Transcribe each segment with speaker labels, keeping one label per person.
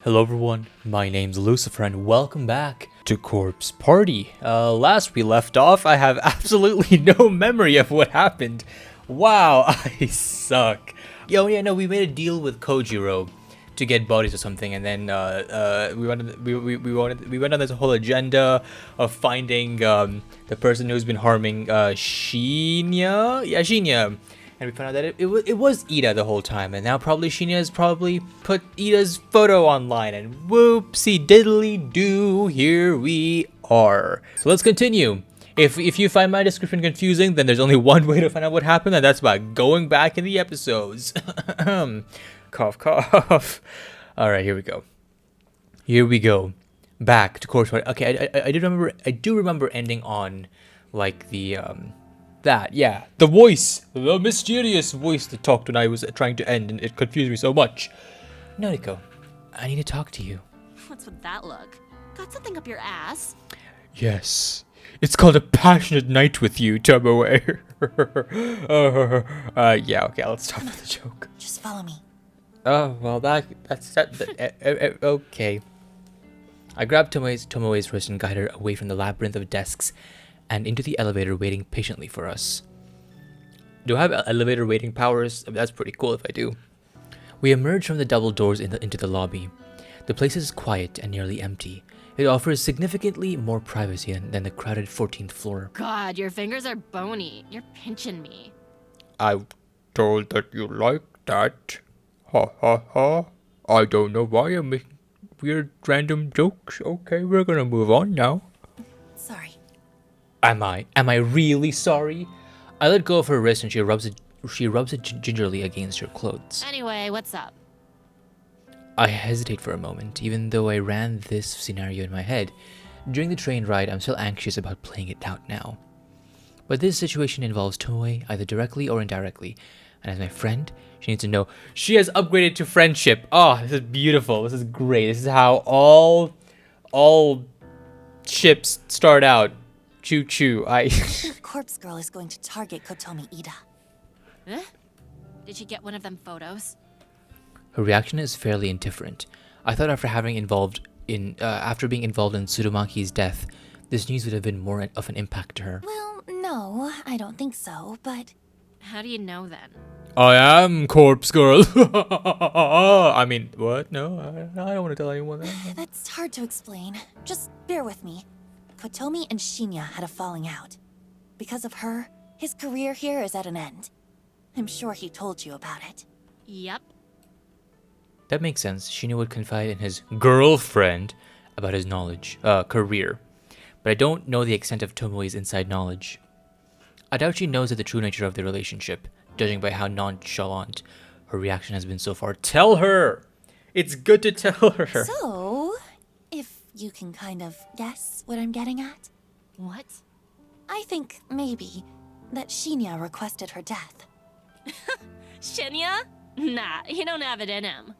Speaker 1: Hello everyone, my name's Lucifer and welcome back to Corpse Party. Last we left off, I have absolutely no memory of what happened. Wow, I suck. Yeah, no, we made a deal with Kojiro to get bodies or something, and then we went on this whole agenda of finding the person who's been harming Shinya. Yeah, Shinya. And we found out that it was Ida the whole time, and now probably Shinya has probably put Ida's photo online, and whoopsie diddly doo, here we are. So let's continue. If you find my description confusing, then there's only one way to find out what happened, and that's by going back in the episodes. Cough, cough. All right, here we go. Here we go. Back to Corpse Party. Okay, I do remember ending on like the the voice, the mysterious voice that talked when I was trying to end, and it confused me so much. Noriko, I need to talk to you.
Speaker 2: What's with that look? Got something up your ass?
Speaker 1: Yes, it's called a passionate night with you, Tomoe. Yeah, okay, let's stop with the joke.
Speaker 2: Just follow me.
Speaker 1: Oh, well, that's okay. I grabbed Tomoe's wrist and guided her away from the labyrinth of desks and into the elevator waiting patiently for us. Do I have elevator waiting powers? I mean, that's pretty cool if I do. We emerged from the double doors into the lobby. The place is quiet and nearly empty. It offers significantly more privacy than the crowded 14th floor.
Speaker 2: God, your fingers are bony. You're pinching me.
Speaker 1: I told that you like that. Ha ha ha. I don't know why I'm making weird random jokes. Okay, we're gonna move on now.
Speaker 2: Sorry.
Speaker 1: Am I really sorry? I let go of her wrist and she rubs it gingerly against her clothes.
Speaker 2: Anyway, what's up?
Speaker 1: I hesitate for a moment, even though I ran this scenario in my head. During the train ride, I'm still anxious about playing it out now. But this situation involves Tomoe either directly or indirectly, and as my friend, she needs to know she has upgraded to friendship. Oh, this is beautiful. This is great. This is how all ships start out. Choo choo.
Speaker 3: Corpse Girl is going to target Kotomi Ida.
Speaker 2: Huh? Did she get one of them photos?
Speaker 1: Her reaction is fairly indifferent. I thought after being involved in Tsurumaki's death, this news would have been more of an impact to her.
Speaker 3: Well, no, I don't think so, but...
Speaker 2: How do you know then?
Speaker 1: I am Corpse Girl. I mean, what? No, I don't want to tell anyone that.
Speaker 3: That's hard to explain. Just bear with me. Kotomi and Shinya had a falling out. Because of her, his career here is at an end. I'm sure he told you about it.
Speaker 2: Yep.
Speaker 1: That makes sense. Shinya would confide in his girlfriend about his career. But I don't know the extent of Tomoe's inside knowledge. I doubt she knows the true nature of their relationship, judging by how nonchalant her reaction has been so far. Tell her! It's good to tell her.
Speaker 3: So, if you can kind of guess what I'm getting at?
Speaker 2: What?
Speaker 3: I think, maybe, that Shinya requested her death.
Speaker 2: Shinya? Nah, he don't have it in him.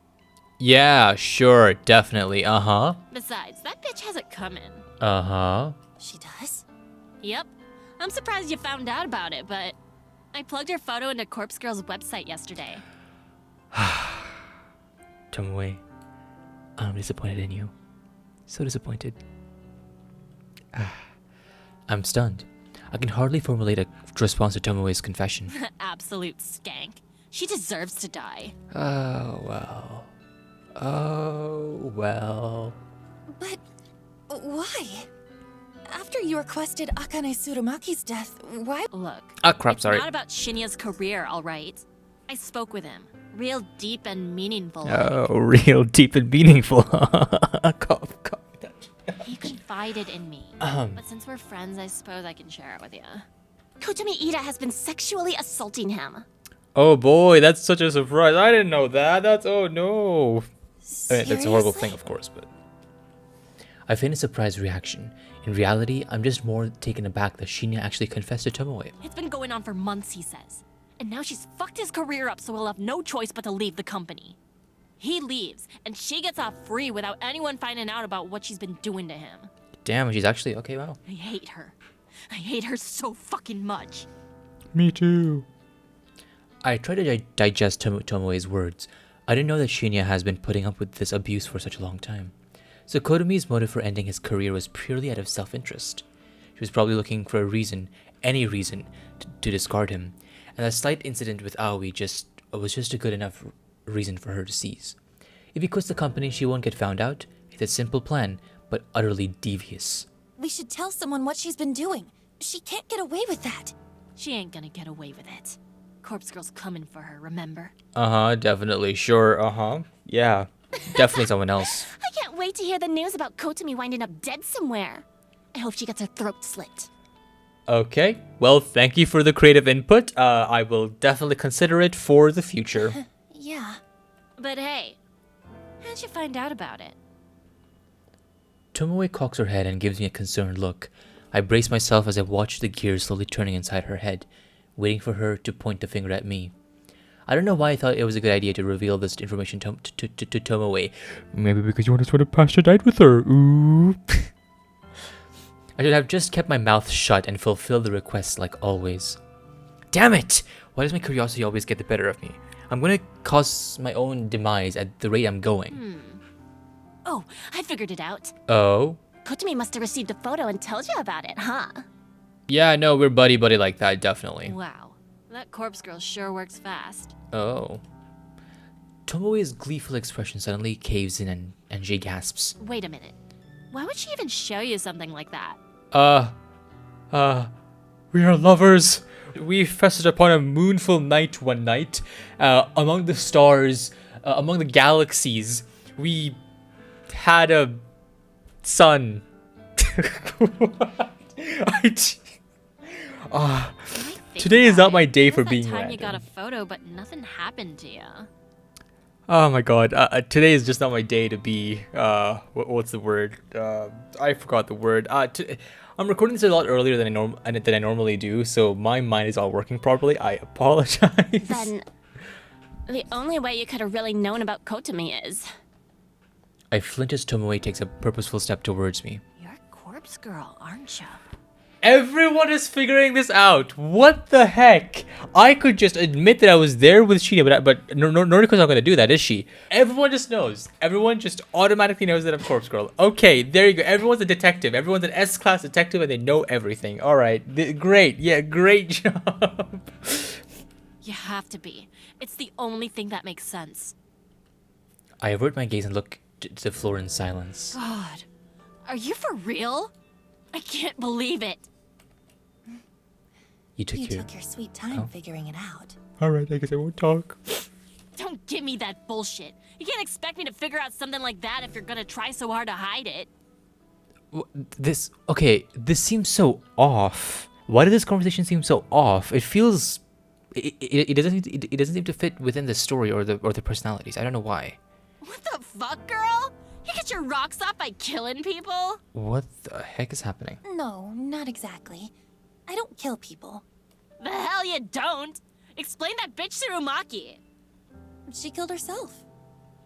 Speaker 1: Yeah, sure, definitely, uh-huh.
Speaker 2: Besides, that bitch has it coming.
Speaker 1: Uh-huh.
Speaker 3: She does?
Speaker 2: Yep. I'm surprised you found out about it, but I plugged her photo into Corpse Girl's website yesterday.
Speaker 1: Tomoe, I'm disappointed in you. So disappointed. I'm stunned. I can hardly formulate a response to Tomoe's confession.
Speaker 2: Absolute skank. She deserves to die.
Speaker 1: Oh, well. Oh, well.
Speaker 3: But... why? After you requested Akane Tsurumaki's death, why...
Speaker 2: Look.
Speaker 1: Ah, crap, sorry.
Speaker 2: It's not about Shinya's career, alright? I spoke with him. Real deep and meaningful.
Speaker 1: Oh, real deep and meaningful. Cough.
Speaker 2: He confided in me. But since we're friends, I suppose I can share it with you. Kotomi Ida has been sexually assaulting him.
Speaker 1: Oh boy, that's such a surprise. I didn't know that. Oh no. I mean, that's a horrible thing, of course, but... I feigned a surprised reaction. In reality, I'm just more taken aback that Shinya actually confessed to Tomoe.
Speaker 2: It's been going on for months, he says. And now she's fucked his career up, so he'll have no choice but to leave the company. He leaves, and she gets off free without anyone finding out about what she's been doing to him.
Speaker 1: Damn, she's actually... okay, wow.
Speaker 2: I hate her. I hate her so fucking much.
Speaker 1: Me too. I tried to digest Tomoe's words. I didn't know that Shinya has been putting up with this abuse for such a long time. So Kotomi's motive for ending his career was purely out of self-interest. She was probably looking for a reason, any reason, to discard him, and that slight incident with Aoi was just a good enough reason for her to seize. If he quits the company, she won't get found out. It's a simple plan, but utterly devious.
Speaker 3: We should tell someone what she's been doing. She can't get away with that.
Speaker 2: She ain't gonna get away with it. Corpse Girl's coming for her, remember?
Speaker 1: Uh-huh, definitely, sure, uh-huh. Yeah, definitely someone else.
Speaker 2: I can't wait to hear the news about Kotomi winding up dead somewhere. I hope she gets her throat slit.
Speaker 1: Okay, well, thank you for the creative input. I will definitely consider it for the future.
Speaker 3: Yeah.
Speaker 2: But hey, how'd you find out about it?
Speaker 1: Tomoe cocks her head and gives me a concerned look. I brace myself as I watch the gears slowly turning inside her head, waiting for her to point the finger at me. I don't know why I thought it was a good idea to reveal this information to Tomoe. Maybe because you want to spend a past your night with her. Ooh. I should have just kept my mouth shut and fulfilled the request like always. Damn it! Why does my curiosity always get the better of me? I'm gonna cause my own demise at the rate I'm going.
Speaker 2: Oh, I figured it out.
Speaker 1: Oh?
Speaker 2: Kotomi must have received a photo and told you about it, huh?
Speaker 1: Yeah, no, we're buddy-buddy like that, definitely.
Speaker 2: Wow, that Corpse Girl sure works fast.
Speaker 1: Oh. Tomoe's gleeful expression suddenly caves in and she gasps.
Speaker 2: Wait a minute. Why would she even show you something like that?
Speaker 1: We are lovers. We feasted upon a moonful night one night, among the stars, among the galaxies. We had a son. Today is not my day for being
Speaker 2: time
Speaker 1: random.
Speaker 2: you got a photo, but nothing happened to you.
Speaker 1: Oh my god, today is just not my day to be, what's the word? I forgot the word. I'm recording this a lot earlier than I normally do, so my mind is all working properly. I apologize.
Speaker 2: Then, the only way you could have really known about Kotomi is...
Speaker 1: I flinch as Tomoe takes a purposeful step towards me.
Speaker 2: You're a Corpse Girl, aren't you?
Speaker 1: Everyone is figuring this out. What the heck? I could just admit that I was there with Shinya, but Noriko's not going to do that, is she? Everyone just knows. Everyone just automatically knows that I'm Corpse Girl. Okay, there you go. Everyone's a detective. Everyone's an S-class detective, and they know everything. All right, great. Yeah, great job.
Speaker 2: You have to be. It's the only thing that makes sense.
Speaker 1: I avert my gaze and look to the floor in silence.
Speaker 2: God, are you for real? I can't believe it.
Speaker 1: You took
Speaker 3: your sweet time figuring it out.
Speaker 1: All right, I guess I won't talk.
Speaker 2: Don't give me that bullshit. You can't expect me to figure out something like that if you're gonna try so hard to hide it.
Speaker 1: This seems so off. Why did this conversation seem so off? It feels, it doesn't seem to fit within the story or the personalities. I don't know why.
Speaker 2: What the fuck, girl? You get your rocks off by killing people?
Speaker 1: What the heck is happening?
Speaker 3: No, not exactly. I don't kill people.
Speaker 2: The hell you don't! Explain that bitch Tsurumaki.
Speaker 3: She killed herself.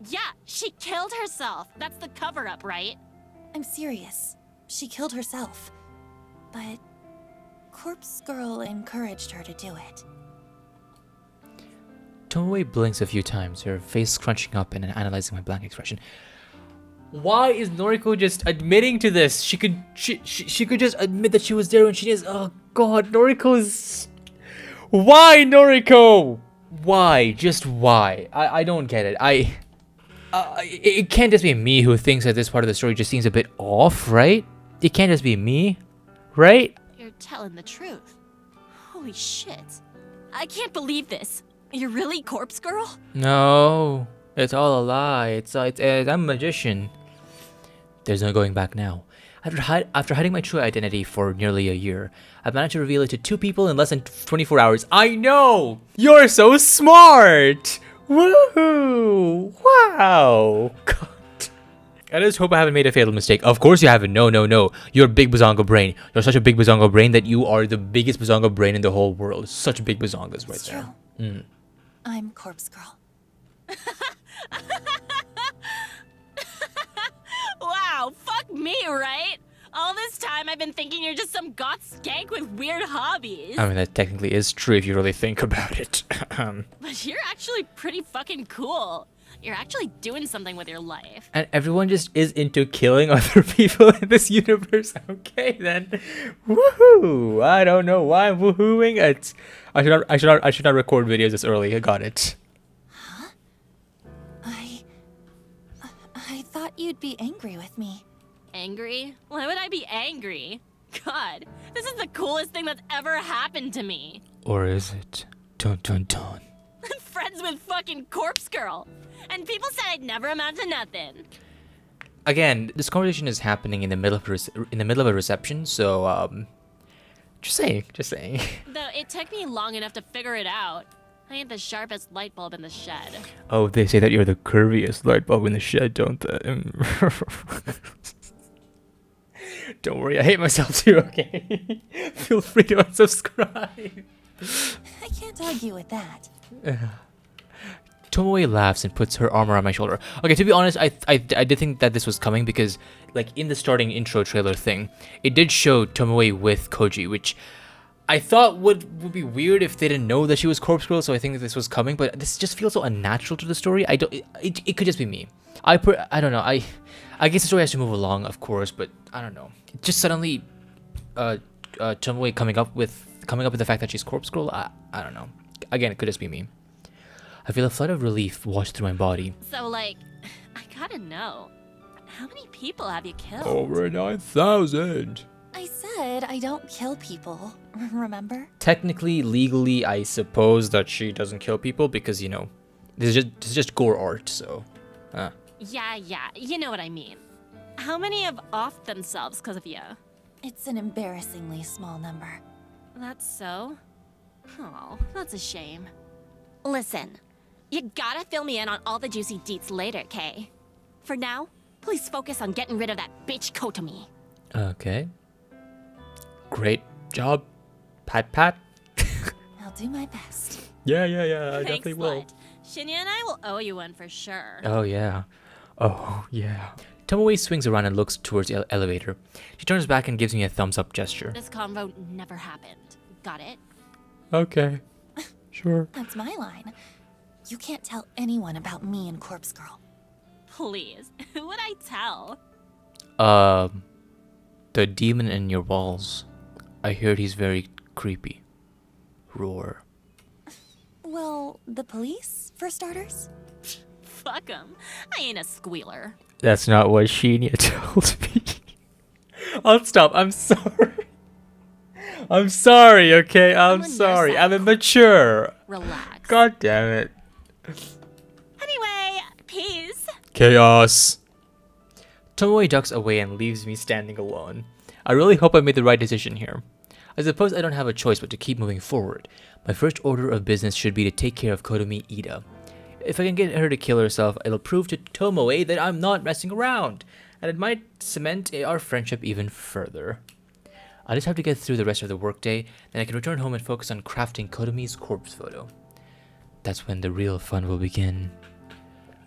Speaker 2: Yeah, she killed herself. That's the cover-up, right?
Speaker 3: I'm serious. She killed herself. But Corpse Girl encouraged her to do it.
Speaker 1: Tomoe blinks a few times, her face crunching up and analyzing my blank expression. Why is Noriko just admitting to this? She could just admit that she was there when she is. Oh god, Noriko is... Why, Noriko? Why? Just why? I don't get it. It can't just be me who thinks that this part of the story just seems a bit off, right? It can't just be me, right?
Speaker 2: You're telling the truth. Holy shit. I can't believe this. You're really Corpse Girl?
Speaker 1: No, it's all a lie. I'm a magician. There's no going back now. After hiding my true identity for nearly a year, I've managed to reveal it to 2 people in less than 24 hours. I know! You're so smart! Woohoo! Wow! God. I just hope I haven't made a fatal mistake. Of course you haven't. No. You're a big Bazongo brain. You're such a big Bazongo brain that you are the biggest Bazongo brain in the whole world. Such big Bazongas right there.
Speaker 3: True. I'm Corpse Girl.
Speaker 2: Wow, fuck me, right? All this time I've been thinking you're just some goth skank with weird hobbies.
Speaker 1: I mean, that technically is true if you really think about it.
Speaker 2: But you're actually pretty fucking cool. You're actually doing something with your life.
Speaker 1: And everyone just is into killing other people in this universe. Okay, then. Woohoo! I don't know why I'm woohooing. I should not record videos this early. I got it.
Speaker 3: I thought you'd be angry with me.
Speaker 2: Angry? Why would I be angry? God, this is the coolest thing that's ever happened to me.
Speaker 1: Or is it? Dun dun dun.
Speaker 2: I'm friends with fucking Corpse Girl. And people said I'd never amount to nothing.
Speaker 1: Again, this conversation is happening in the middle of a reception, so just saying.
Speaker 2: Though it took me long enough to figure it out. I ain't the sharpest light bulb in the shed.
Speaker 1: Oh, they say that you're the curviest light bulb in the shed, don't they? Don't worry, I hate myself too, okay? Feel free to unsubscribe.
Speaker 3: I can't argue with that.
Speaker 1: Tomoe laughs and puts her arm around my shoulder. Okay, to be honest, I did think that this was coming because, like, in the starting intro trailer thing, it did show Tomoe with Koji, which I thought would be weird if they didn't know that she was Corpse Girl, so I think that this was coming, but this just feels so unnatural to the story. It could just be me. I don't know. I guess the story has to move along, of course, but I don't know. Just suddenly, Tomoe coming up with the fact that she's Corpse Girl. I don't know. Again, it could just be me. I feel a flood of relief wash through my body.
Speaker 2: So, like, I gotta know. How many people have you killed?
Speaker 1: Over 9,000.
Speaker 3: I said I don't kill people, remember?
Speaker 1: Technically, legally, I suppose that she doesn't kill people because, you know, this is just gore art, so.
Speaker 2: Yeah, you know what I mean. How many have offed themselves because of you?
Speaker 3: It's an embarrassingly small number.
Speaker 2: That's so? Oh, that's a shame. Listen, you gotta fill me in on all the juicy deets later, Kay. For now, please focus on getting rid of that bitch Kotomi.
Speaker 1: Okay. Great job, Pat.
Speaker 3: I'll do my best.
Speaker 1: Yeah, I
Speaker 2: Thanks,
Speaker 1: definitely will.
Speaker 2: slut. Shinya and I will owe you one for sure.
Speaker 1: Oh, yeah. Tomoe swings around and looks towards the elevator. She turns back and gives me a thumbs up gesture.
Speaker 2: This convo never happened. Got it?
Speaker 1: Okay. Sure.
Speaker 3: That's my line. You can't tell anyone about me and Corpse Girl.
Speaker 2: Please. Who would I tell?
Speaker 1: The demon in your walls. I heard he's very creepy. Roar.
Speaker 3: Well, the police, for starters?
Speaker 2: Fuck 'em. I ain't a squealer.
Speaker 1: That's not what Shinya told me. I'll stop. I'm sorry. I'm sorry, okay? I'm
Speaker 2: on your
Speaker 1: sorry.
Speaker 2: side.
Speaker 1: I'm immature.
Speaker 2: Relax.
Speaker 1: God damn it.
Speaker 2: Anyway, peace.
Speaker 1: Chaos. Tomoe ducks away and leaves me standing alone. I really hope I made the right decision here. I suppose I don't have a choice but to keep moving forward. My first order of business should be to take care of Kotomi Ida. If I can get her to kill herself, it'll prove to Tomoe that I'm not messing around, and it might cement our friendship even further. I just have to get through the rest of the workday, then I can return home and focus on crafting Kotomi's corpse photo. That's when the real fun will begin.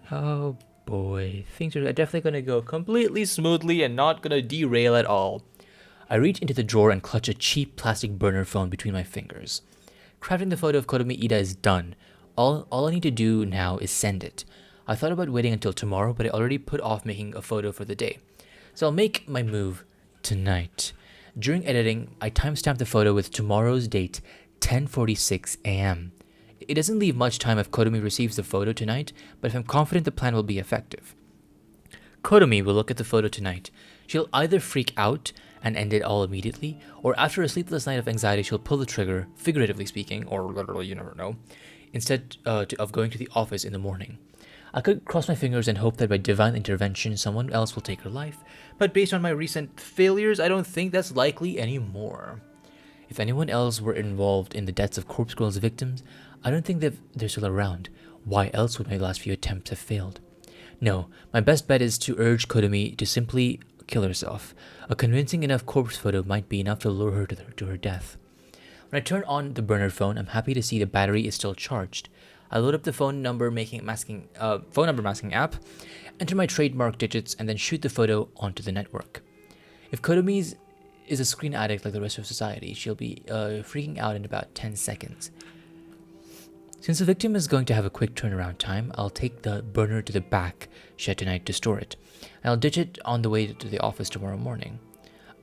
Speaker 1: Oh boy, things are definitely gonna go completely smoothly and not gonna derail at all. I reach into the drawer and clutch a cheap plastic burner phone between my fingers. Crafting the photo of Kotomi Ida is done. All I need to do now is send it. I thought about waiting until tomorrow, but I already put off making a photo for the day. So I'll make my move tonight. During editing, I timestamped the photo with tomorrow's date, 10:46 a.m. It doesn't leave much time if Kotomi receives the photo tonight, but I'm confident the plan will be effective. Kotomi will look at the photo tonight. She'll either freak out and end it all immediately, or after a sleepless night of anxiety, she'll pull the trigger, figuratively speaking, or literally, you never know, instead of going to the office in the morning. I could cross my fingers and hope that by divine intervention, someone else will take her life, but based on my recent failures, I don't think that's likely anymore. If anyone else were involved in the deaths of Corpse Girl's victims, I don't think that they're still around. Why else would my last few attempts have failed? No, my best bet is to urge Kotomi to simply kill herself. A convincing enough corpse photo might be enough to lure her to her death. When I turn on the burner phone, I'm happy to see the battery is still charged. I load up the phone number masking app, enter my trademark digits, and then shoot the photo onto the network. If Kotomi is a screen addict like the rest of society, she'll be freaking out in about 10 seconds. Since the victim is going to have a quick turnaround time, I'll take the burner to the back shed tonight to store it. And I'll ditch it on the way to the office tomorrow morning.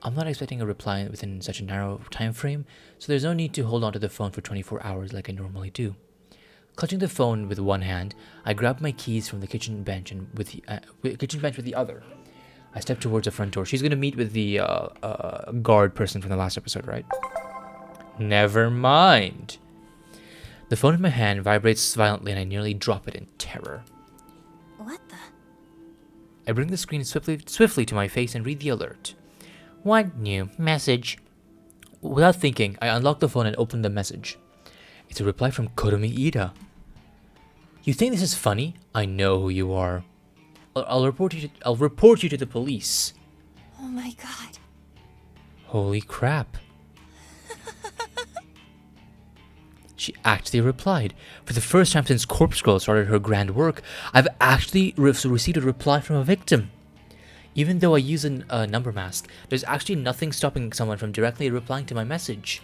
Speaker 1: I'm not expecting a reply within such a narrow time frame, so there's no need to hold onto the phone for 24 hours like I normally do. Clutching the phone with one hand, I grab my keys from the kitchen bench and with the other. I step towards the front door. She's gonna meet with the guard person from the last episode, right? Never mind. The phone in my hand vibrates violently and I nearly drop it in terror.
Speaker 3: What the?
Speaker 1: I bring the screen swiftly to my face and read the alert. One new message. Without thinking, I unlock the phone and open the message. It's a reply from Kotomi Ida. You think this is funny? I know who you are. I'll report you to the police.
Speaker 3: Oh my god.
Speaker 1: Holy crap. She actually replied. For the first time since Corpse Girl started her grand work, I've actually received a reply from a victim. Even though I use a number mask, there's actually nothing stopping someone from directly replying to my message.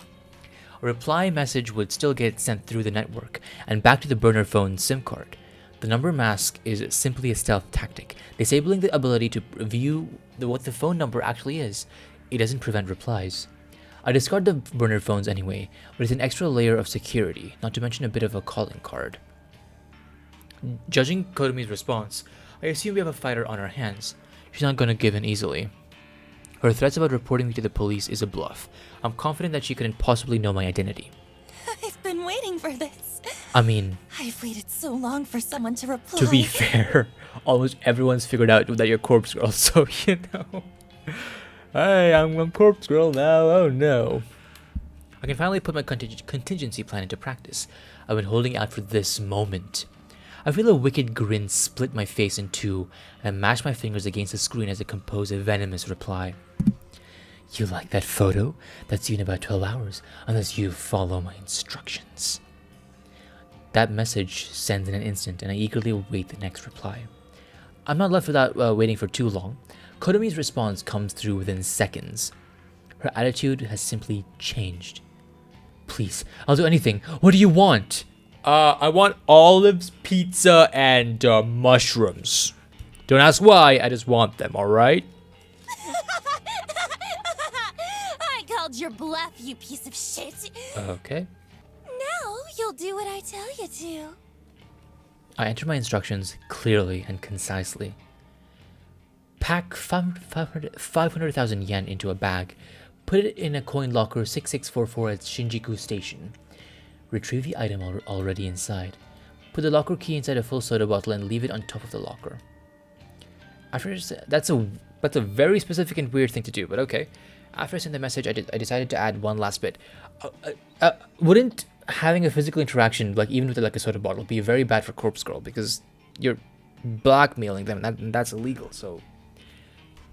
Speaker 1: A reply message would still get sent through the network and back to the burner phone SIM card. The number mask is simply a stealth tactic, disabling the ability to view what the phone number actually is. It doesn't prevent replies. I discard the burner phones anyway, but it's an extra layer of security, not to mention a bit of a calling card. Judging Kotomi's response, I assume we have a fighter on our hands. She's not gonna give in easily. Her threats about reporting me to the police is a bluff. I'm confident that she couldn't possibly know my identity.
Speaker 3: I've been waiting for this.
Speaker 1: I mean,
Speaker 3: I've waited so long for someone to reply.
Speaker 1: to be fair, almost everyone's figured out that you're Corpse Girl, so you know. Hey, I'm Corpse Girl now, oh no. I can finally put my contingency plan into practice. I've been holding out for this moment. I feel a wicked grin split my face in two, and I mash my fingers against the screen as I compose a venomous reply. You like that photo? That's you in about 12 hours, unless you follow my instructions. That message sends in an instant, and I eagerly await the next reply. I'm not left without waiting for too long. Kotomi's response comes through within seconds. Her attitude has simply changed. Please, I'll do anything. What do you want? I want olives, pizza, and mushrooms. Don't ask why, I just want them, alright?
Speaker 3: I called your bluff, you piece of shit.
Speaker 1: Okay.
Speaker 3: Now you'll do what I tell you to.
Speaker 1: I enter my instructions clearly and concisely. Pack 500,000 yen into a bag. Put it in a coin locker 6644 at Shinjuku Station. Retrieve the item already inside. Put the locker key inside a full soda bottle and leave it on top of the locker. That's a very specific and weird thing to do, but okay. After I sent the message, I decided to add one last bit. Wouldn't having a physical interaction, like even with like a soda bottle, be very bad for Corpse Girl because you're blackmailing them, and that's illegal. So,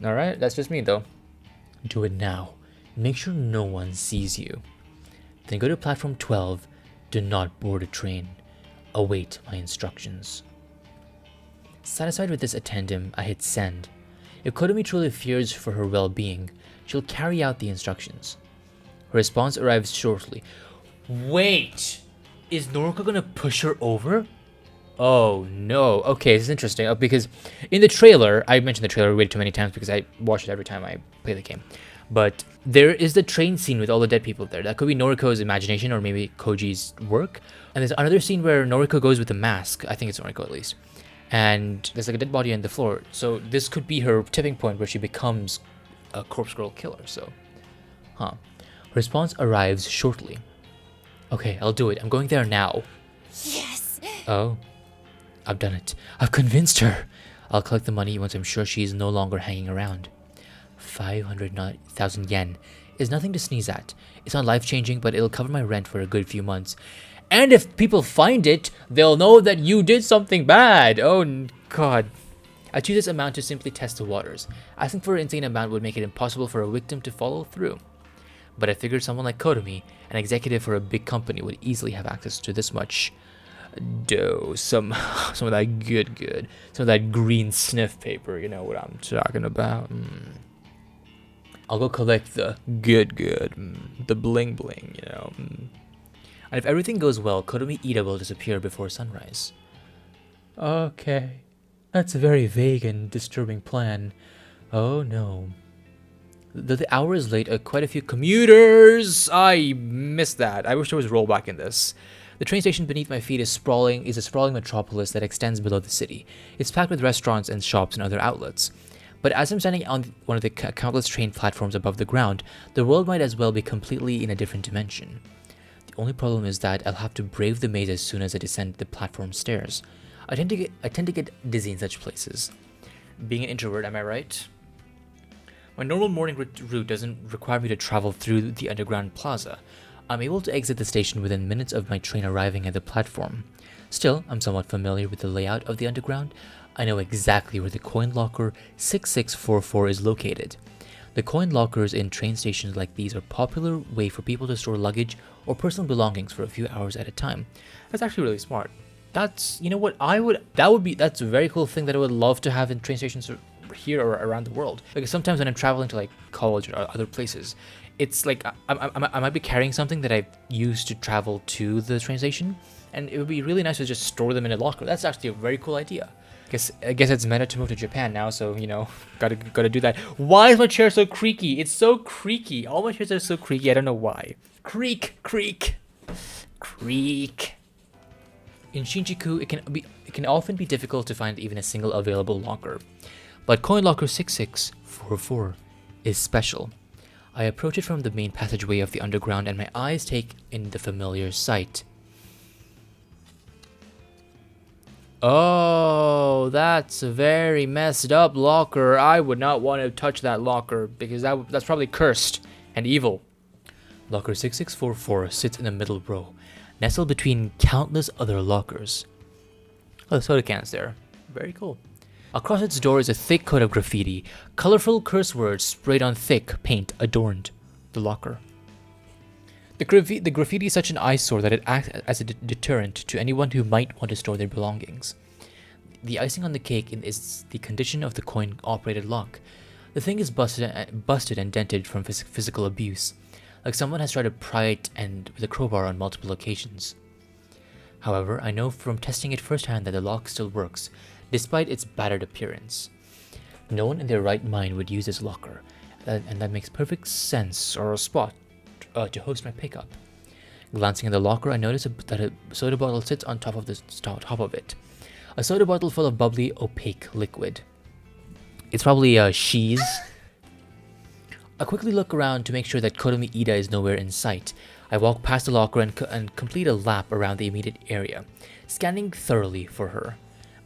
Speaker 1: all right, that's just me though. Do it now. Make sure no one sees you. Then go to platform 12. Do not board a train. Await my instructions. Satisfied with this addendum, I hit send. If Kotomi truly fears for her well-being, she'll carry out the instructions. Her response arrives shortly. Wait! Is Noriko gonna push her over? Oh no. Okay, this is interesting. Because in the trailer, I mentioned the trailer way too many times because I watch it every time I play the game. But there is the train scene with all the dead people there. That could be Noriko's imagination or maybe Koji's work. And there's another scene where Noriko goes with the mask. I think it's Noriko at least. And there's like a dead body on the floor. So this could be her tipping point where she becomes a Corpse Girl killer. So, Response arrives shortly. Okay, I'll do it. I'm going there now.
Speaker 3: Yes.
Speaker 1: Oh, I've done it. I've convinced her. I'll collect the money once I'm sure she's no longer hanging around. 500,000 yen is nothing to sneeze at. It's not life-changing, but it'll cover my rent for a good few months. And if people find it, they'll know that you did something bad. Oh, God. I choose this amount to simply test the waters. Asking for an insane amount would make it impossible for a victim to follow through. But I figured someone like Kotomi, an executive for a big company, would easily have access to this much dough. Some of that good. Some of that green sniff paper, you know what I'm talking about. I'll go collect the good, the bling, you know. And if everything goes well, Kotomi Ida will disappear before sunrise. Okay. That's a very vague and disturbing plan. Oh no. Though the hour is late, quite a few commuters! I missed that. I wish there was rollback in this. The train station beneath my feet is a sprawling metropolis that extends below the city. It's packed with restaurants and shops and other outlets. But as I'm standing on one of the countless train platforms above the ground, the world might as well be completely in a different dimension. The only problem is that I'll have to brave the maze as soon as I descend the platform stairs. I tend to get dizzy in such places. Being an introvert, am I right? My normal morning route doesn't require me to travel through the underground plaza. I'm able to exit the station within minutes of my train arriving at the platform. Still, I'm somewhat familiar with the layout of the underground. I know exactly where the coin locker 6644 is located. The coin lockers in train stations like these are a popular way for people to store luggage or personal belongings for a few hours at a time. That's actually really smart. That's, you know what, that's a very cool thing that I would love to have in train stations here or around the world. Because sometimes when I'm traveling to like college or other places, it's like I might be carrying something that I've used to travel to the train station, and it would be really nice to just store them in a locker. That's actually a very cool idea. I guess it's meta to move to Japan now, so you know, gotta do that. Why is my chair so creaky? It's so creaky. All my chairs are so creaky. I don't know why. Creak. In Shinjuku, it can often be difficult to find even a single available locker, but coin locker 6644 is special. I approach it from the main passageway of the underground, and my eyes take in the familiar sight. Oh, that's a very messed up locker. I would not want to touch that locker because that's probably cursed and evil. Locker 6644 sits in the middle row, nestled between countless other lockers. Oh, the soda can's there. Very cool. Across its door is a thick coat of graffiti. Colorful curse words sprayed on thick paint adorned the locker. The graffiti is such an eyesore that it acts as a deterrent to anyone who might want to store their belongings. The icing on the cake is the condition of the coin-operated lock. The thing is busted and dented from physical abuse, like someone has tried to pry it and with a crowbar on multiple occasions. However, I know from testing it firsthand that the lock still works, despite its battered appearance. No one in their right mind would use this locker, and that makes perfect sense or a spot to host my pickup. Glancing at the locker, I notice that a soda bottle sits on top of it. A soda bottle full of bubbly, opaque liquid. It's probably Sheez. I quickly look around to make sure that Kotomi Ida is nowhere in sight. I walk past the locker and complete a lap around the immediate area, scanning thoroughly for her.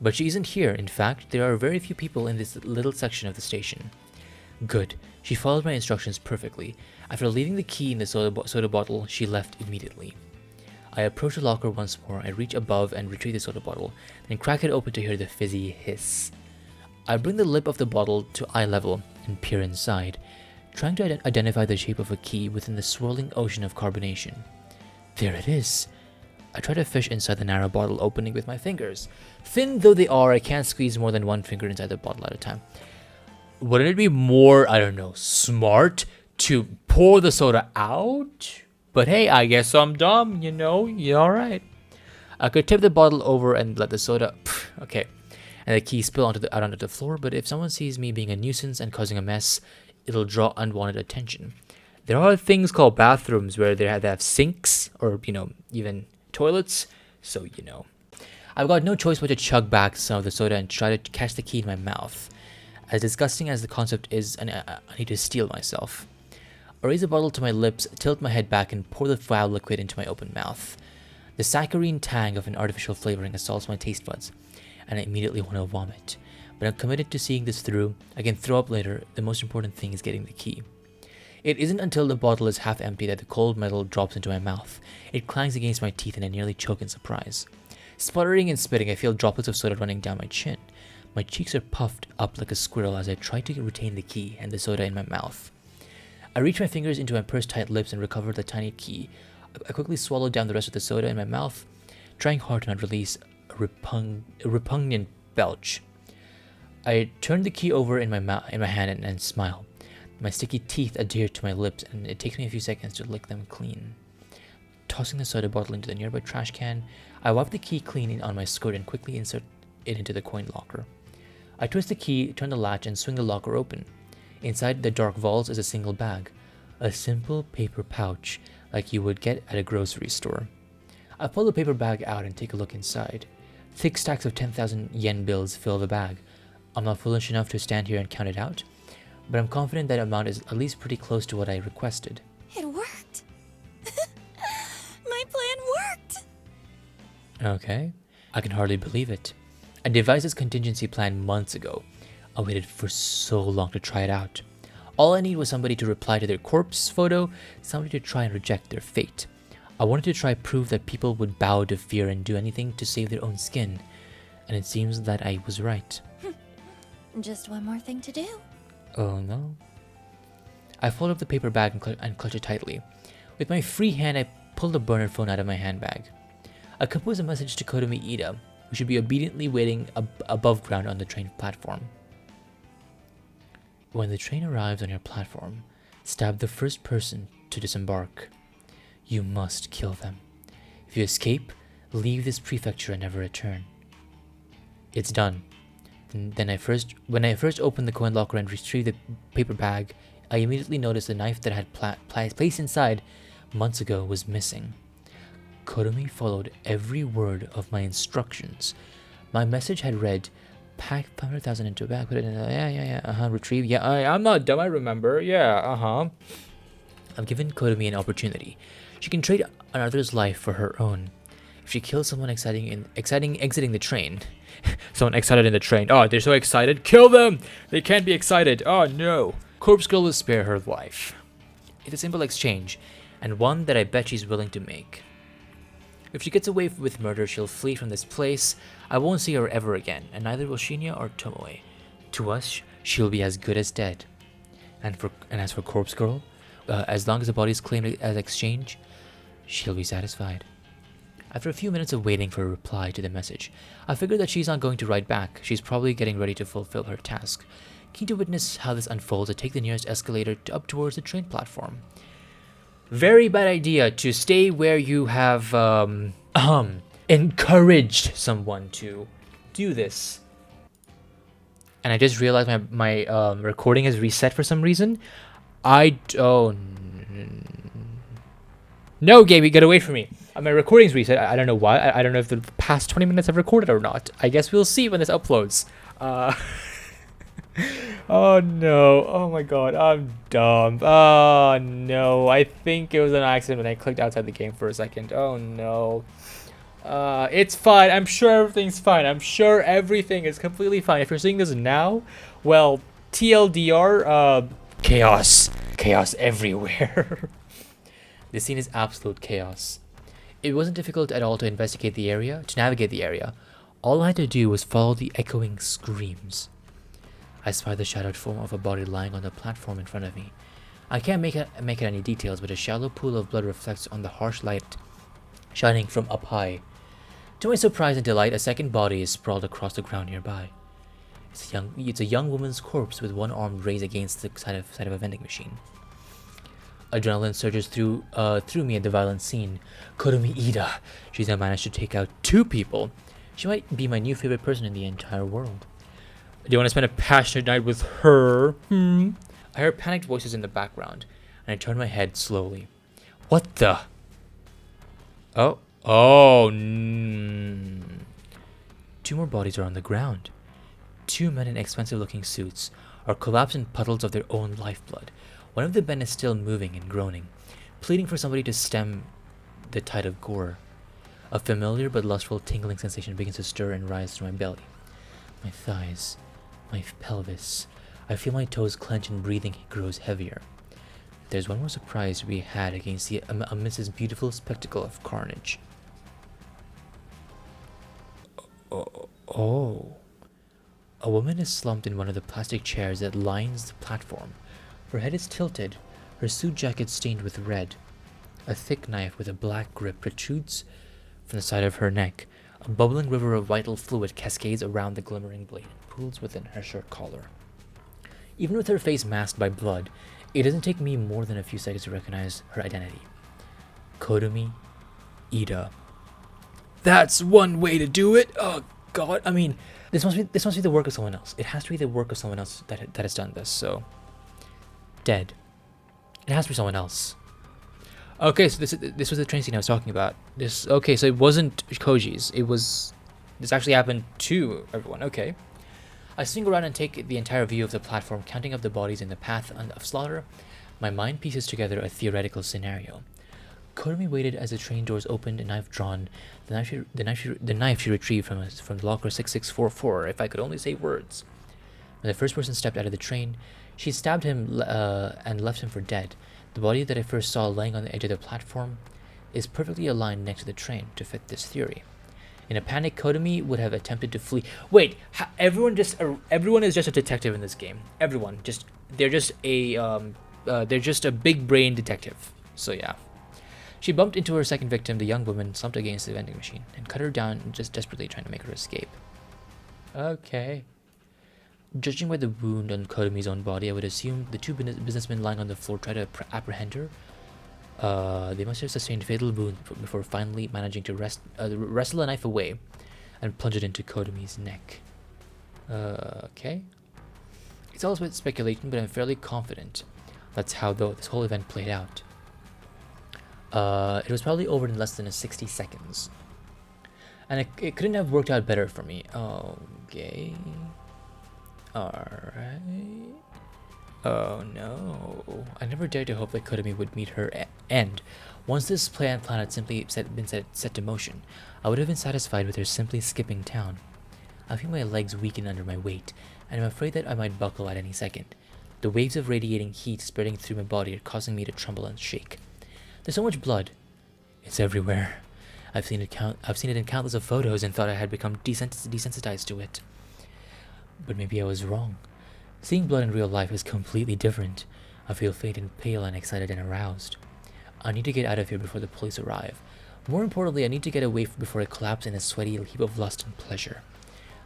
Speaker 1: But she isn't here. In fact, there are very few people in this little section of the station. Good. She followed my instructions perfectly. After leaving the key in the soda bottle, she left immediately. I approach the locker once more. I reach above and retrieve the soda bottle, then crack it open to hear the fizzy hiss. I bring the lip of the bottle to eye level and peer inside, trying to identify the shape of a key within the swirling ocean of carbonation. There it is. I try to fish inside the narrow bottle opening with my fingers. Thin though they are, I can't squeeze more than one finger inside the bottle at a time. Wouldn't it be more, I don't know, smart to pour the soda out? But hey, I guess I'm dumb, you know, you're alright. I could tip the bottle over and let the soda, okay, and the key spill out onto the floor, but if someone sees me being a nuisance and causing a mess, it'll draw unwanted attention. There are things called bathrooms where they have sinks, or, you know, even toilets, so you know. I've got no choice but to chug back some of the soda and try to catch the key in my mouth. As disgusting as the concept is, I need to steel myself. I raise the bottle to my lips, tilt my head back, and pour the foul liquid into my open mouth. The saccharine tang of an artificial flavoring assaults my taste buds, and I immediately want to vomit. But I'm committed to seeing this through. I can throw up later. The most important thing is getting the key. It isn't until the bottle is half empty that the cold metal drops into my mouth. It clangs against my teeth and I nearly choke in surprise. Sputtering and spitting, I feel droplets of soda running down my chin. My cheeks are puffed up like a squirrel as I try to retain the key and the soda in my mouth. I reach my fingers into my purse-tight lips and recover the tiny key. I quickly swallow down the rest of the soda in my mouth, trying hard to not release a repugnant belch. I turn the key over in my hand and smile. My sticky teeth adhere to my lips, and it takes me a few seconds to lick them clean. Tossing the soda bottle into the nearby trash can, I wipe the key clean on my skirt and quickly insert it into the coin locker. I twist the key, turn the latch, and swing the locker open. Inside the dark vaults is a single bag, a simple paper pouch like you would get at a grocery store. I pull the paper bag out and take a look inside. Thick stacks of 10,000 yen bills fill the bag. I'm not foolish enough to stand here and count it out, but I'm confident that amount is at least pretty close to what I requested.
Speaker 3: It worked. My plan worked.
Speaker 1: Okay, I can hardly believe it. I devised this contingency plan months ago. I waited for so long to try it out. All I need was somebody to reply to their corpse photo, somebody to try and reject their fate. I wanted to try prove that people would bow to fear and do anything to save their own skin, and it seems that I was right.
Speaker 3: Just one more thing to do.
Speaker 1: Oh no. I fold up the paper bag and clutch it tightly. With my free hand, I pull the burner phone out of my handbag. I compose a message to Kotomi Ida, who should be obediently waiting above ground on the train platform. When the train arrives on your platform, stab the first person to disembark. You must kill them. If you escape, leave this prefecture and never return. It's done. When I first opened the coin locker and retrieved the paper bag, I immediately noticed the knife that I had placed inside months ago was missing. Kotomi followed every word of my instructions. My message had read, pack 500,000 into a bag, put it in retrieve, I'm not dumb, I remember, I've given Kotomi an opportunity. She can trade another's life for her own. If she kills someone exiting the train, someone excited in the train, oh, they're so excited, kill them! They can't be excited, oh no. Corpse Girl will spare her life. It's a simple exchange, and one that I bet she's willing to make. If she gets away with murder, she'll flee from this place. I won't see her ever again, and neither will Shinya or Tomoe. To us, she'll be as good as dead. And as for Corpse Girl, as long as the body is claimed as exchange, she'll be satisfied. After a few minutes of waiting for a reply to the message, I figured that she's not going to write back. She's probably getting ready to fulfill her task. Keen to witness how this unfolds, I take the nearest escalator up towards the train platform. Very bad idea to stay where you have encouraged someone to do this. And I just realized my recording is reset for some reason. No, game, you get away from me. My recording's reset. I don't know why. I don't know if the past 20 minutes I've recorded or not. I guess we'll see when this uploads. Oh no, oh my god, I'm dumb. Oh no, I think it was an accident when I clicked outside the game for a second. Oh no. It's fine, I'm sure everything's fine. I'm sure everything is completely fine. If you're seeing this now, well, TLDR, chaos. Chaos everywhere. This scene is absolute chaos. It wasn't difficult at all to navigate the area. All I had to do was follow the echoing screams. I spy the shadowed form of a body lying on the platform in front of me. I can't make it any details, but a shallow pool of blood reflects on the harsh light shining from up high. To my surprise and delight, a second body is sprawled across the ground nearby. It's a young woman's corpse with one arm raised against the side of a vending machine. Adrenaline surges through me at the violent scene. Kotomi Ida. She's now managed to take out 2 people. She might be my new favorite person in the entire world. Do you want to spend a passionate night with her? I heard panicked voices in the background, and I turned my head slowly. What the? Oh. 2 more bodies are on the ground. 2 men in expensive-looking suits are collapsed in puddles of their own lifeblood. One of the men is still moving and groaning, pleading for somebody to stem the tide of gore. A familiar but lustful tingling sensation begins to stir and rise through my belly. My thighs, my pelvis. I feel my toes clench and breathing grows heavier. There's one more surprise to be had amidst this beautiful spectacle of carnage. Oh. A woman is slumped in one of the plastic chairs that lines the platform. Her head is tilted, her suit jacket stained with red. A thick knife with a black grip protrudes from the side of her neck. A bubbling river of vital fluid cascades around the glimmering blade and pools within her shirt collar. Even with her face masked by blood, it doesn't take me more than a few seconds to recognize her identity. Kotomi Ida. That's one way to do it. Oh God. I mean, this must be the work of someone else. It has to be the work of someone else that has done this. So, dead. It has to be someone else. Okay, so this was the train scene I was talking about. Okay, so it wasn't Koji's. This actually happened to everyone. Okay. I swing around and take the entire view of the platform, counting up the bodies in the path of slaughter. My mind pieces together a theoretical scenario. Kotomi waited as the train doors opened, a knife drawn, the knife she retrieved from locker 6644, if I could only say words. When the first person stepped out of the train, she stabbed him and left him for dead. The body that I first saw laying on the edge of the platform is perfectly aligned next to the train to fit this theory. In a panic, Kotomi would have attempted to flee. Wait, everyone is just a detective in this game. Everyone, they're just a big brain detective. So yeah. She bumped into her second victim, the young woman, slumped against the vending machine, and cut her down, just desperately trying to make her escape. Okay. Judging by the wound on Kotomi's own body, I would assume the two businessmen lying on the floor tried to apprehend her. They must have sustained fatal wounds before finally managing to wrestle a knife away and plunge it into Kotomi's neck. Okay. It's all about speculation, but I'm fairly confident that's how this whole event played out. It was probably over in less than 60 seconds. And it couldn't have worked out better for me. Okay. Alright. Oh no. I never dared to hope that Kotomi would meet her end. Once this plan had simply been set to motion, I would have been satisfied with her simply skipping town. I feel my legs weaken under my weight, and I'm afraid that I might buckle at any second. The waves of radiating heat spreading through my body are causing me to tremble and shake. There's so much blood. It's everywhere. I've seen it in countless of photos and thought I had become desensitized to it. But maybe I was wrong. Seeing blood in real life is completely different. I feel faint and pale and excited and aroused. I need to get out of here before the police arrive. More importantly, I need to get away before I collapse in a sweaty heap of lust and pleasure.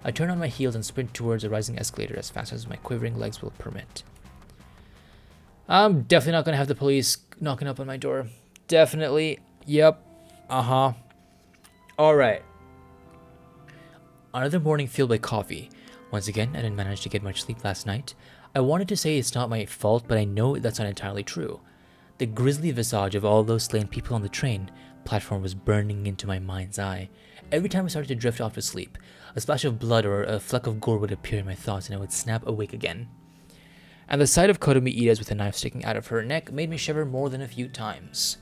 Speaker 1: I turn on my heels and sprint towards a rising escalator as fast as my quivering legs will permit. I'm definitely not going to have the police knocking up on my door. Definitely. Yep. Alright. Another morning filled by coffee. Once again, I didn't manage to get much sleep last night. I wanted to say it's not my fault, but I know that's not entirely true. The grisly visage of all those slain people on the train platform was burning into my mind's eye. Every time I started to drift off to sleep, a splash of blood or a fleck of gore would appear in my thoughts and I would snap awake again. And the sight of Kotomi Ida's with a knife sticking out of her neck made me shiver more than a few times.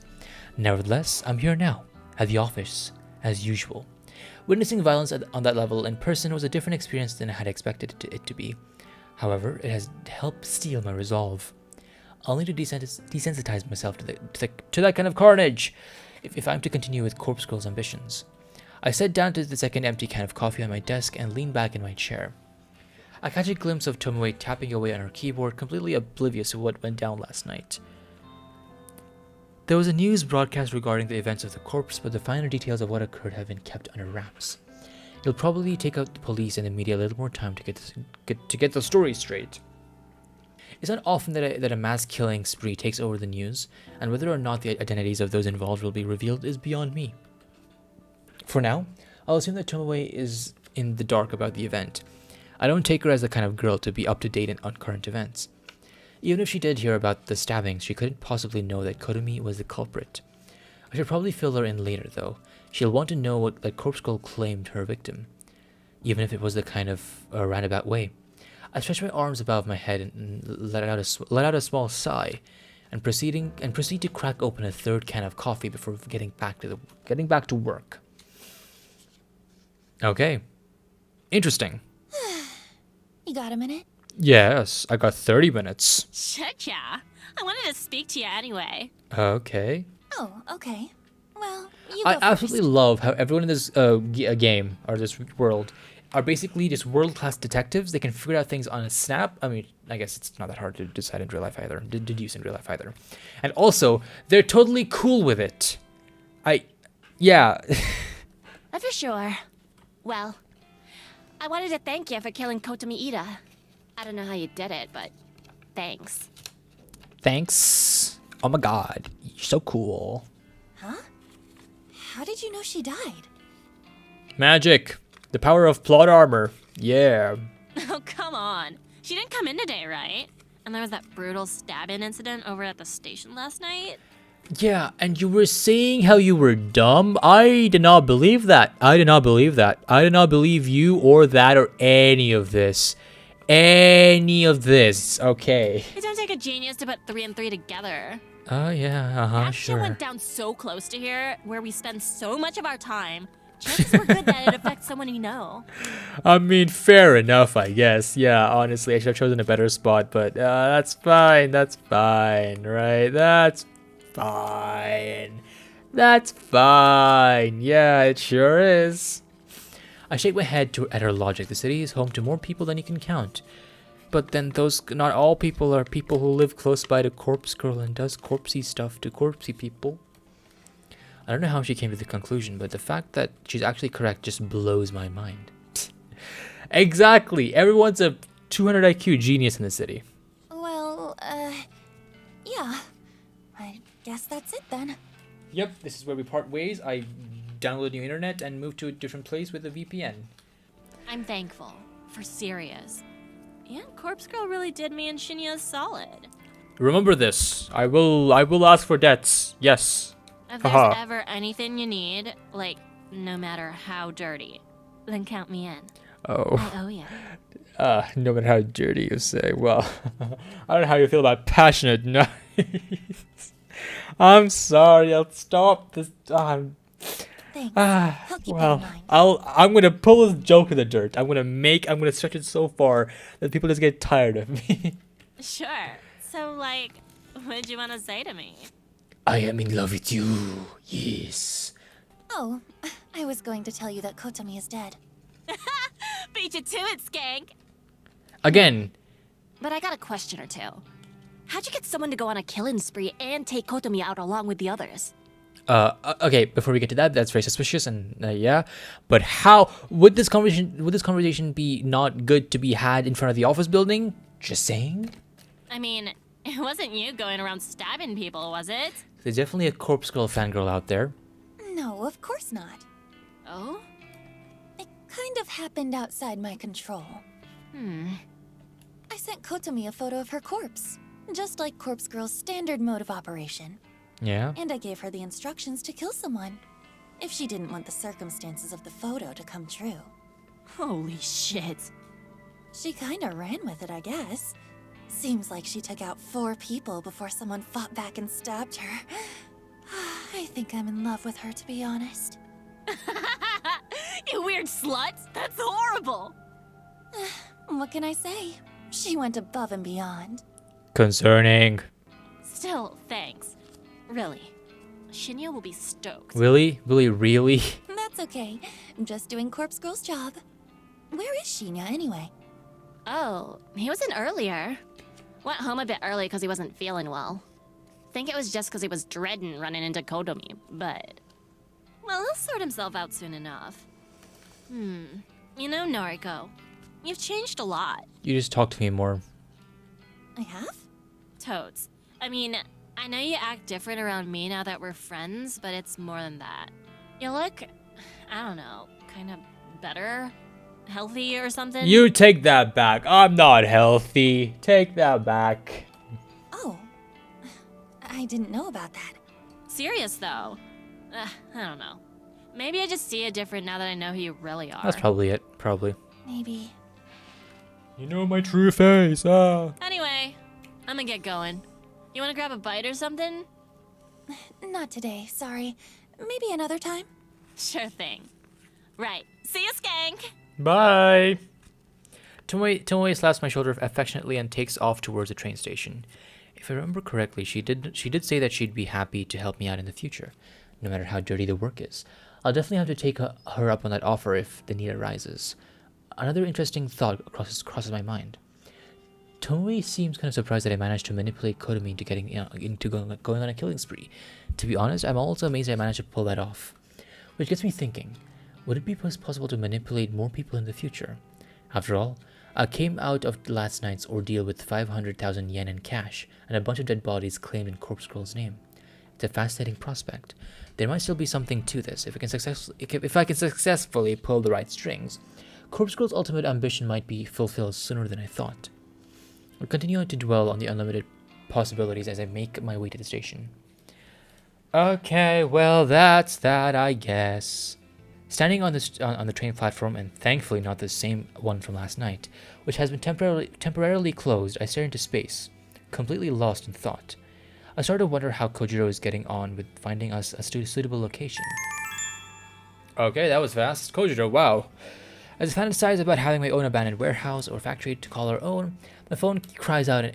Speaker 1: Nevertheless, I'm here now, at the office, as usual. Witnessing violence on that level in person was a different experience than I had expected it to be. However, it has helped steel my resolve. I'll need to desensitize myself to that kind of carnage if I'm to continue with Corpse Girl's ambitions. I sat down to the second empty can of coffee on my desk and leaned back in my chair. I catch a glimpse of Tomoe tapping away on her keyboard, completely oblivious of what went down last night. There was a news broadcast regarding the events of the corpse, but the finer details of what occurred have been kept under wraps. It'll probably take out the police and the media a little more time to get the story straight. It's not often that a mass killing spree takes over the news, and whether or not the identities of those involved will be revealed is beyond me. For now, I'll assume that Tomoe is in the dark about the event. I don't take her as the kind of girl to be up to date on current events. Even if she did hear about the stabbings, she couldn't possibly know that Kotomi was the culprit. I should probably fill her in later, though. She'll want to know what that Corpse Girl claimed her victim, even if it was the kind of roundabout way. I stretch my arms above my head and let out a small sigh, and proceed to crack open a third can of coffee before getting back to work. Okay, interesting.
Speaker 3: You got a minute?
Speaker 1: Yes, I got 30 minutes.
Speaker 2: Shit, yeah. I wanted to speak to you anyway.
Speaker 1: Okay.
Speaker 3: Oh, okay. Well, you
Speaker 1: I
Speaker 3: go
Speaker 1: absolutely
Speaker 3: first.
Speaker 1: love how everyone in this game or this world are basically just world-class detectives. They can figure out things on a snap. I mean, I guess it's not that hard to decide in real life either, deduce in real life either. And also, they're totally cool with it. Yeah.
Speaker 2: For sure. Well, I wanted to thank you for killing Kotomi Ida. I don't know how you did it, but thanks.
Speaker 1: Thanks. Oh my god, you're so cool.
Speaker 3: Huh? How did you know she died?
Speaker 1: Magic. The power of plot armor. Yeah.
Speaker 2: Oh, come on. She didn't come in today, right? And there was that brutal stabbing incident over at the station last night.
Speaker 1: Yeah, and you were saying how you were dumb? I did not believe that. I did not believe that. I did not believe you or that or any of this. Any of this. Okay.
Speaker 2: It don't take a genius to put 3 and 3 together.
Speaker 1: Oh, yeah.
Speaker 2: That shit
Speaker 1: Sure.
Speaker 2: went down so close to here, where we spend so much of our time. Chances were good that it affects someone you know.
Speaker 1: I mean, fair enough, I guess. Yeah, honestly, I should have chosen a better spot, but that's fine. That's fine, right? That's fine. That's fine. Yeah, it sure is. I shake my head at her logic. The city is home to more people than you can count. But then not all people are people who live close by to Corpse Girl and does corpsey stuff to corpsey people. I don't know how she came to the conclusion, but the fact that she's actually correct just blows my mind. Exactly. Everyone's a 200 IQ genius in the city.
Speaker 3: Well, yeah. I guess that's it then.
Speaker 1: Yep, this is where we part ways. I download new internet and move to a different place with a VPN.
Speaker 2: I'm thankful. For serious. And Corpse Girl really did me and Shinya solid.
Speaker 1: Remember this. I will ask for debts. Yes.
Speaker 2: If there's
Speaker 1: Haha.
Speaker 2: ever anything you need, like, no matter how dirty, then count me in.
Speaker 1: Oh.
Speaker 2: I owe you.
Speaker 1: No matter how dirty you say. Well, I don't know how you feel about passionate nights. I'm sorry. I'll stop this.
Speaker 3: Thanks. I'll keep that in mind.
Speaker 1: I'm gonna pull this joke in the dirt. I'm gonna stretch it so far that people just get tired of me.
Speaker 2: Sure. So, like, what did you want to say to me?
Speaker 1: I am in love with you. Yes.
Speaker 3: Oh, I was going to tell you that Kotomi is dead.
Speaker 2: Beat you to it, skank!
Speaker 1: Again.
Speaker 2: But I got a question or two. How'd you get someone to go on a killing spree and take Kotomi out along with the others?
Speaker 1: Okay, before we get to that, that's very suspicious, and yeah. But how would this conversation be not good to be had in front of the office building? Just saying.
Speaker 2: I mean, it wasn't you going around stabbing people, was it?
Speaker 1: There's definitely a Corpse Girl fangirl out there.
Speaker 3: No, of course not.
Speaker 2: Oh?
Speaker 3: It kind of happened outside my control. I sent Kotomi a photo of her corpse, just like Corpse Girl's standard mode of operation.
Speaker 1: Yeah.
Speaker 3: And I gave her the instructions to kill someone, if she didn't want the circumstances of the photo to come true.
Speaker 2: Holy shit.
Speaker 3: She kinda ran with it, I guess. Seems like she took out 4 people before someone fought back and stabbed her. I think I'm in love with her, to be honest.
Speaker 2: You weird slut! That's horrible!
Speaker 3: What can I say? She went above and beyond.
Speaker 1: Concerning.
Speaker 2: Still, thanks. Really. Shinya will be stoked.
Speaker 1: Really? Really?
Speaker 3: That's okay. I'm just doing Corpse Girl's job. Where is Shinya, anyway?
Speaker 2: Oh, he was in earlier. Went home a bit early because he wasn't feeling well. Think it was just because he was dreading running into Kotomi, but... Well, he'll sort himself out soon enough. You know, Noriko, you've changed a lot.
Speaker 1: You just talk to me more.
Speaker 3: I have?
Speaker 2: Toads. I mean, I know you act different around me now that we're friends, but it's more than that. You look, I don't know, kind of better? Healthy or something?
Speaker 1: You take that back. I'm not healthy. Take that back.
Speaker 3: Oh. I didn't know about that.
Speaker 2: Serious, though. I don't know. Maybe I just see it different now that I know who you really are.
Speaker 1: That's probably it. Probably.
Speaker 3: Maybe.
Speaker 1: You know my true face.
Speaker 2: Anyway, I'm gonna get going. You wanna grab a bite or something?
Speaker 3: Not today, sorry. Maybe another time.
Speaker 2: Sure thing. Right. See you, skank!
Speaker 1: Bye. Tomoe slaps my shoulder affectionately and takes off towards the train station. If I remember correctly, she did say that she'd be happy to help me out in the future, no matter how dirty the work is. I'll definitely have to take her up on that offer if the need arises. Another interesting thought crosses my mind. Tomoe seems kind of surprised that I managed to manipulate Kotomi into going on a killing spree. To be honest, I'm also amazed I managed to pull that off. Which gets me thinking, would it be possible to manipulate more people in the future? After all, I came out of last night's ordeal with 500,000 yen in cash and a bunch of dead bodies claimed in Corpse Girl's name. It's a fascinating prospect. There might still be something to this if I can successfully pull the right strings. Corpse Girl's ultimate ambition might be fulfilled sooner than I thought. I'll continue to dwell on the unlimited possibilities as I make my way to the station. Okay, well, that's that, I guess. Standing on the train platform, and thankfully not the same one from last night, which has been temporarily closed, I stare into space, completely lost in thought. I start to wonder how Kojiro is getting on with finding us a suitable location. Okay, that was fast. Kojiro, wow. As I fantasize about having my own abandoned warehouse or factory to call our own, my phone cries out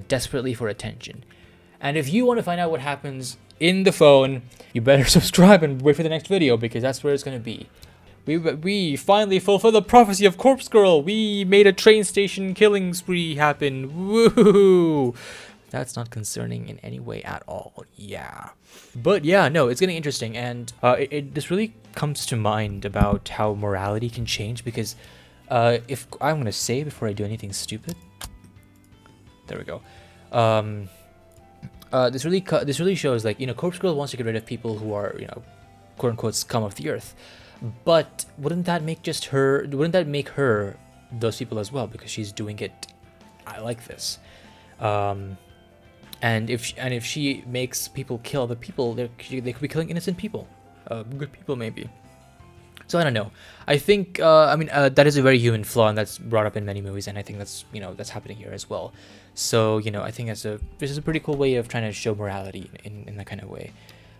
Speaker 1: desperately for attention. And if you want to find out what happens in the phone, you better subscribe and wait for the next video, because that's where it's going to be. We finally fulfilled the prophecy of Corpse Girl. We made a train station killing spree happen. Woohoo! That's not concerning in any way at all. Yeah. But yeah, no, it's getting interesting, and this really comes to mind about how morality can change, because if I'm going to say before I do anything stupid. There we go. This really shows, like, Corpse Girl wants to get rid of people who are, quote unquote scum of the earth. But wouldn't that make her those people as well, because she's doing it like this? And if she makes people kill other people, they could be killing innocent people, good people maybe. So I don't know. I think that is a very human flaw, and that's brought up in many movies, and I think that's that's happening here as well. So I think this is a pretty cool way of trying to show morality in that kind of way.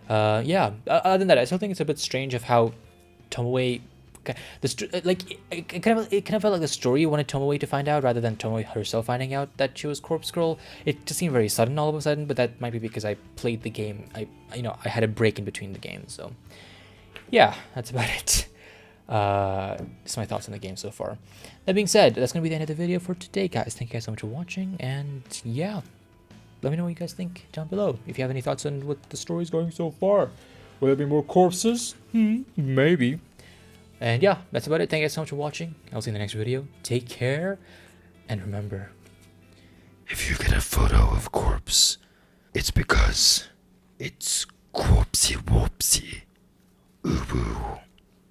Speaker 1: Yeah. Other than that, I still think it's a bit strange of how Tomoe, it kind of felt like the story wanted Tomoe to find out rather than Tomoe herself finding out that she was Corpse Girl. It just seemed very sudden all of a sudden, but that might be because I played the game. I had a break in between the games, so yeah, that's about it. Just my thoughts on the game so far. That being said, that's gonna be the end of the video for today, guys. Thank you guys so much for watching, and yeah, let me know what you guys think down below. If you have any thoughts on what the story's going so far. Will there be more corpses? Maybe. And yeah, that's about it. Thank you guys so much for watching. I'll see you in the next video. Take care, and remember,
Speaker 4: if you get a photo of corpse, it's because it's corpsey wopsy. Ooh.